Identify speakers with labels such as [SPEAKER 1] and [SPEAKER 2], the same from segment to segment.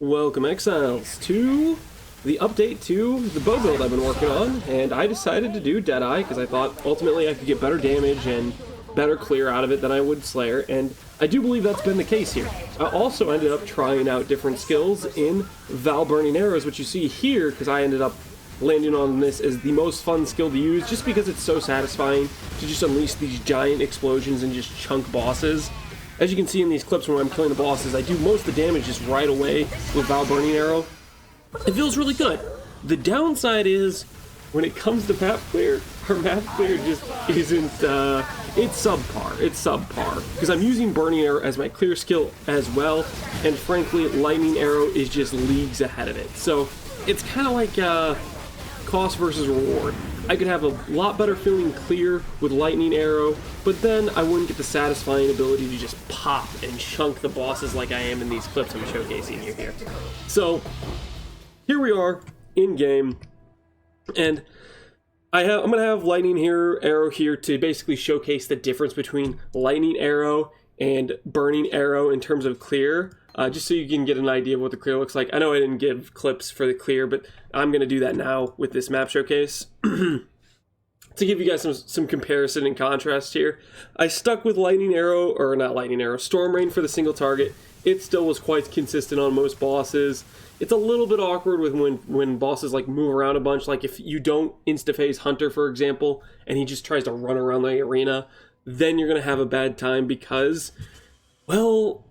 [SPEAKER 1] Welcome, Exiles, to the update to the bow build I've been working on, and I decided to do Deadeye because I thought ultimately I could get better damage and better clear out of it than I would Slayer, and I do believe that's been the case here. I also ended up trying out different skills in Vaal Burning Arrows, which you see here, because I ended up landing on this as the most fun skill to use, just because it's so satisfying to just unleash these giant explosions and just chunk bosses. As you can see in these clips when I'm killing the bosses, I do most of the damage just right away with Vaal Burning Arrow. It feels really good. The downside is, when it comes to map clear, our map clear just isn't, it's subpar. Because I'm using Burning Arrow as my clear skill as well, and frankly, Lightning Arrow is just leagues ahead of it. So, it's kind of like, cost versus reward. I could have a lot better feeling clear with Lightning Arrow, but then I wouldn't get the satisfying ability to just pop and chunk the bosses like I am in these clips I'm showcasing you here. So, here we are, in game, and I'm going to have Lightning Arrow here to basically showcase the difference between Lightning Arrow and Burning Arrow in terms of clear. Just so you can get an idea of what the clear looks like. I know I didn't give clips for the clear, but I'm going to do that now with this map showcase. To give you guys some comparison and contrast here, I stuck with Lightning Arrow, or not Lightning Arrow, Storm Rain for the single target. It still was quite consistent on most bosses. It's a little bit awkward with when bosses like move around a bunch, like if you don't insta-phase Hunter, for example, and he just tries to run around the arena, then you're going to have a bad time because, well,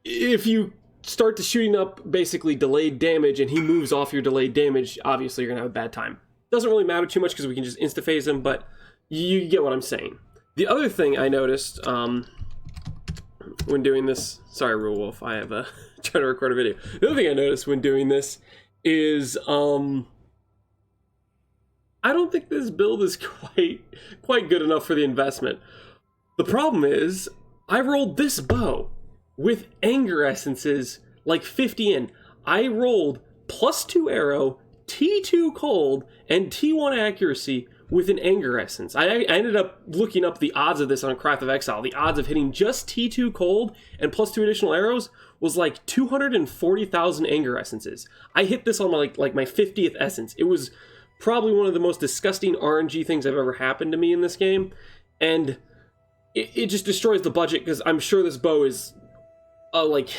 [SPEAKER 1] if you start to shooting up basically delayed damage and he moves off your delayed damage, obviously you're going to have a bad time. Doesn't really matter too much because we can just insta-phase him, but you get what I'm saying. The other thing I noticed when doing this, sorry Rule Wolf, I have trying to record a video. The other thing I noticed when doing this is I don't think this build is quite good enough for the investment. The problem is I rolled this bow with anger essences like 50 in. I rolled +2 arrow, T2 cold, and T1 accuracy with an anger essence. I ended up looking up the odds of this on Craft of Exile. The odds of hitting just T2 cold and +2 additional arrows was like 240,000 anger essences. I hit this on my my 50th essence. It was probably one of the most disgusting RNG things I've ever happened to me in this game, and it just destroys the budget because I'm sure this bow is like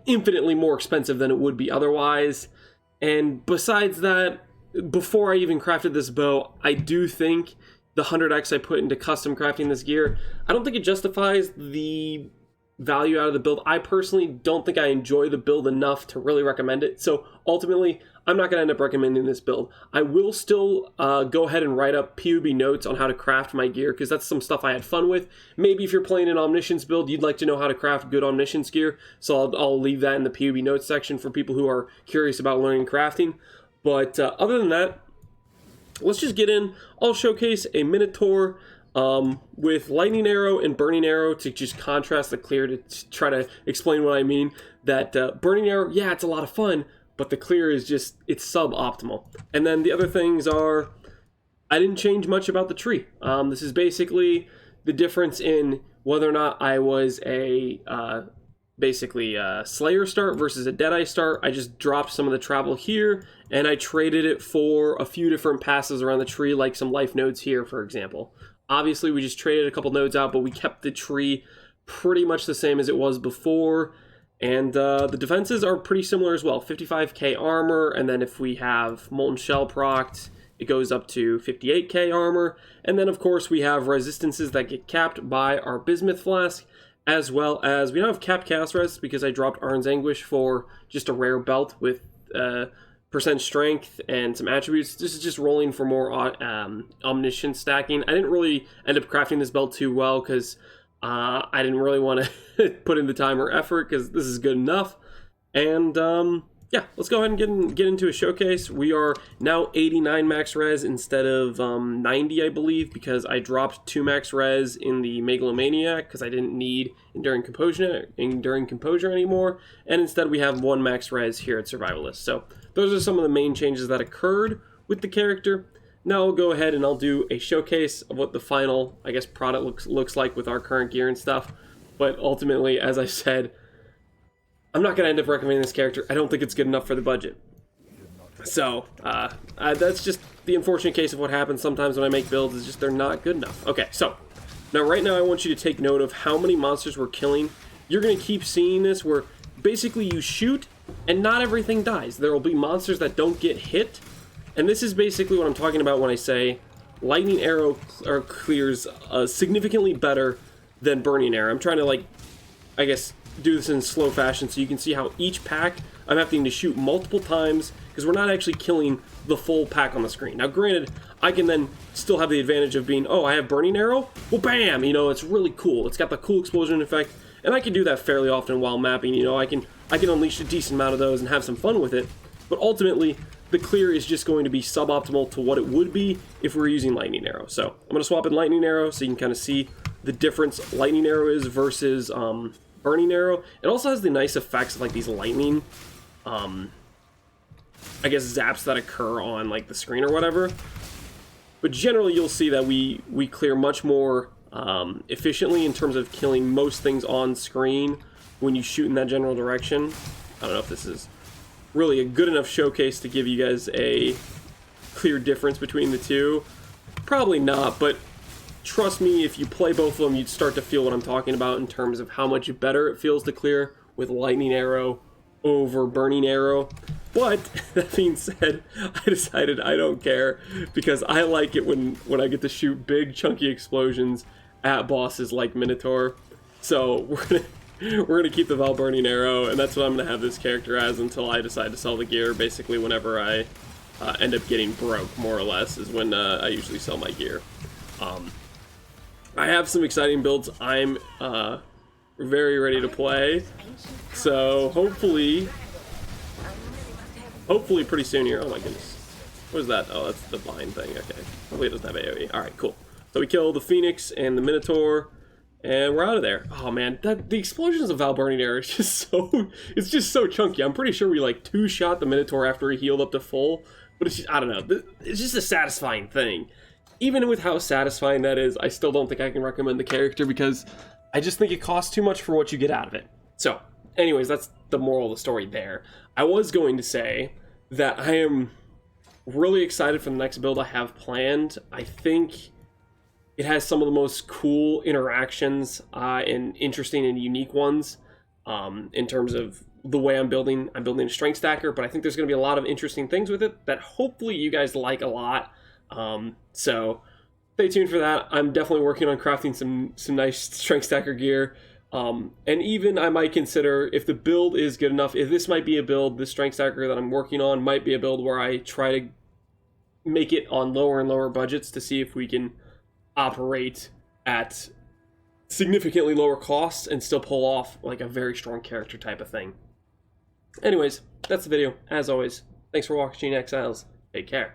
[SPEAKER 1] infinitely more expensive than it would be otherwise. And besides that, before I even crafted this bow, I do think the 100x I put into custom crafting this gear, I don't think it justifies the value out of the build. I personally don't think I enjoy the build enough to really recommend it. So ultimately, I'm not going to end up recommending this build. I will still go ahead and write up PoE notes on how to craft my gear, because that's some stuff I had fun with. Maybe if you're playing an Omniscience build, you'd like to know how to craft good Omniscience gear, so I'll leave that in the PoE notes section for people who are curious about learning crafting. But other than that, let's just get in. I'll showcase a Minotaur with Lightning Arrow and Burning Arrow to just contrast the clear, to try to explain what I mean. That Burning Arrow, yeah, it's a lot of fun, but the clear is just, it's suboptimal. And then the other things are, I didn't change much about the tree. This is basically the difference in whether or not I was a Slayer start versus a Deadeye start. I just dropped some of the travel here, and I traded it for a few different passes around the tree, like some life nodes here, for example. Obviously, we just traded a couple nodes out, but we kept the tree pretty much the same as it was before. And the defenses are pretty similar as well. 55k armor, and then if we have Molten Shell procced, it goes up to 58k armor. And then, of course, we have resistances that get capped by our Bismuth Flask, as well as we don't have capped chaos res because I dropped Arn's Anguish for just a rare belt with percent strength and some attributes. This is just rolling for more omniscience stacking. I didn't really end up crafting this belt too well because I didn't really want to put in the time or effort because this is good enough. And yeah, let's go ahead and get into a showcase. We are now 89 max res instead of 90, I believe, because I dropped 2 max res in the Megalomaniac because I didn't need Enduring Composure anymore, and instead we have 1 max res here at Survivalist. So those are some of the main changes that occurred with the character. Now I'll go ahead and I'll do a showcase of what the final, I guess, product looks like with our current gear and stuff. But ultimately, as I said, I'm not going to end up recommending this character. I don't think it's good enough for the budget. So, that's just the unfortunate case of what happens sometimes when I make builds, is just they're not good enough. Okay, so, now right now I want you to take note of how many monsters we're killing. You're going to keep seeing this where basically you shoot and not everything dies. There will be monsters that don't get hit, and this is basically what I'm talking about when I say lightning arrow clears significantly better than burning arrow. I'm trying to, like, I guess, do this in slow fashion so you can see how each pack I'm having to shoot multiple times because we're not actually killing the full pack on the screen. Now granted, I can then still have the advantage of being, oh, I have burning arrow? Well, bam! You know, it's really cool. It's got the cool explosion effect, and I can do that fairly often while mapping. You know, I can unleash a decent amount of those and have some fun with it, but ultimately, the clear is just going to be suboptimal to what it would be if we were using lightning arrow. So I'm going to swap in lightning arrow so you can kind of see the difference lightning arrow is versus burning arrow. It also has the nice effects of like these lightning, I guess, zaps that occur on like the screen or whatever. But generally you'll see that we clear much more efficiently in terms of killing most things on screen when you shoot in that general direction. I don't know if this is really a good enough showcase to give you guys a clear difference between the two. Probably not, but trust me, if you play both of them, you'd start to feel what I'm talking about in terms of how much better it feels to clear with lightning arrow over burning arrow. But that being said, I decided I don't care because I like it when I get to shoot big chunky explosions at bosses like Minotaur. So we're gonna keep the Vaal burning arrow, and that's what I'm gonna have this character as until I decide to sell the gear. Basically, whenever I end up getting broke, more or less, is when I usually sell my gear. I have some exciting builds I'm very ready to play, so hopefully pretty soon here. Oh my goodness, what is that? Oh, that's the blind thing. Okay, hopefully it doesn't have AoE. All right, cool. So we kill the Phoenix and the Minotaur, and we're out of there. Oh man, the explosions of Vaal burning arrow is it's just so chunky. I'm pretty sure we like two-shot the Minotaur after he healed up to full, but it's just, I don't know, it's just a satisfying thing. Even with how satisfying that is, I still don't think I can recommend the character because I just think it costs too much for what you get out of it. So, anyways, that's the moral of the story there. I was going to say that I am really excited for the next build I have planned. I think it has some of the most cool interactions and interesting and unique ones in terms of the way I'm building. I'm building a strength stacker, but I think there's going to be a lot of interesting things with it that hopefully you guys like a lot. So stay tuned for that. I'm definitely working on crafting some nice strength stacker gear. And even I might consider, if the build is good enough, if this might be a build, this strength stacker that I'm working on might be a build where I try to make it on lower and lower budgets to see if we can operate at significantly lower costs and still pull off like a very strong character type of thing. Anyways, that's the video. As always, thanks for watching, Exiles. Take care.